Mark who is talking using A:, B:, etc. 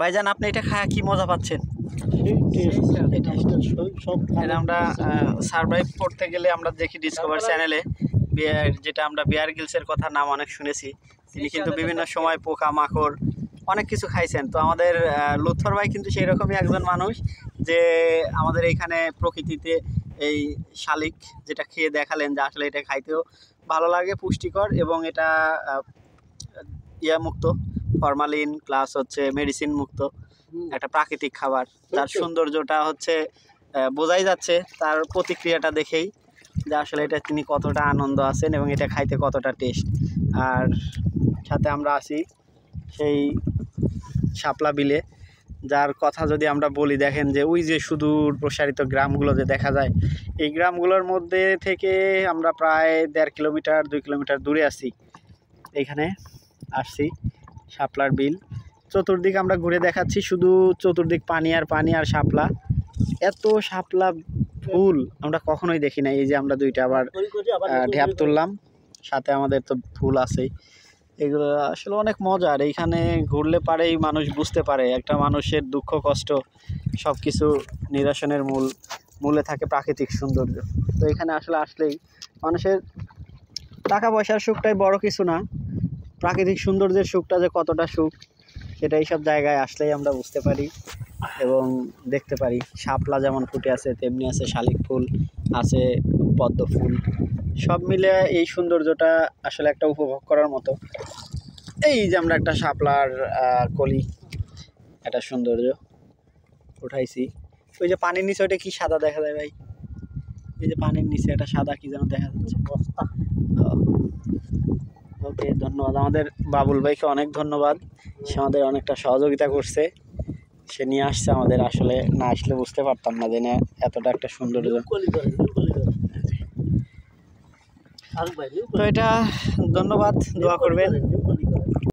A: ভাইজান আপনি এটা খায় কি মজা পাচ্ছেন? এটা আমরা সারভাইভ করতে গেলে আমরা দেখি ডিসকভার চ্যানেলে যেটা আমরা বিয়ার গ্রিলসের কথা নাম অনেক শুনেছি। তিনি কিন্তু বিভিন্ন সময় পোকা মাকড় অনেক কিছু খাইছেন। তো আমাদের লুৎফর ভাই কিন্তু সেই রকমই একজন মানুষ যে আমাদের এইখানে প্রকৃতিতে এই শালিক যেটা খেয়ে দেখালেন যে আসলে এটা খাইতেও ভালো লাগে, পুষ্টিকর এবং এটা মুক্ত, ফরমালিন প্লাস হচ্ছে মেডিসিন মুক্ত একটা প্রাকৃতিক খাবার। তার সৌন্দর্যটা হচ্ছে বোঝাই যাচ্ছে তার প্রতিক্রিয়াটা দেখেই যে আসলে এটা তিনি কতটা আনন্দ আছেন এবং এটা খাইতে কতটা টেস্ট। আর সাথে আমরা আছি সেই শাপলা বিলে, যার কথা যদি আমরা বলি, দেখেন যে ওই যে সুদূর প্রসারিত গ্রামগুলো যে দেখা যায়, এই গ্রামগুলোর মধ্যে থেকে আমরা প্রায় 1.5 কিলোমিটার 2 কিলোমিটার দূরে আছি। এইখানে আসছি শাপলার বিল, চতুর্দিক আমরা ঘুরে দেখাচ্ছি, শুধু চতুর্দিক পানি আর পানি আর শাপলা। এত শাপলা ফুল আমরা কখনোই দেখি না। এই যে আমরা দুইটা আবার ঢ্যাপ তুললাম, সাথে আমাদের তো ফুল আছেই। এগুলো আসলে অনেক মজার। এইখানে ঘুরলে পারেই মানুষ বুঝতে পারে একটা মানুষের দুঃখ কষ্ট সব কিছু নিরসনের মূলে থাকে প্রাকৃতিক সৌন্দর্য। তো এখানে আসলেই মানুষের টাকা পয়সার সুখটাই বড় কিছু না, প্রাকৃতিক সৌন্দর্যের সুখটা যে কতটা সুখ সেটা এইসব জায়গায় আসলেই আমরা বুঝতে পারি এবং দেখতে পারি। শাপলা যেমন ফুটে আছে তেমনি আছে শালিক ফুল, আছে পদ্ম ফুল, সব মিলে এই সৌন্দর্যটা আসলে একটা উপভোগ করার মতো। এই যে আমরা একটা শাপলার কলি, একটা সৌন্দর্য উঠাইছি। ওই যে পানির নিচে ওইটা কি সাদা দেখা যায় ভাই? এই যে পানির নিচে একটা সাদা কি যেন দেখা যাচ্ছে। ওকে, ধন্যবাদ আমাদের বাবুল ভাইকে, অনেক ধন্যবাদ। সে আমাদের অনেকটা সহযোগিতা করছে, সে নিয়ে আসছে আমাদের। আসলে না আসলে বুঝতে পারতাম না যে না এতটা একটা সৌন্দর্য। তো এটা ধন্যবাদ, দোয়া করবেন।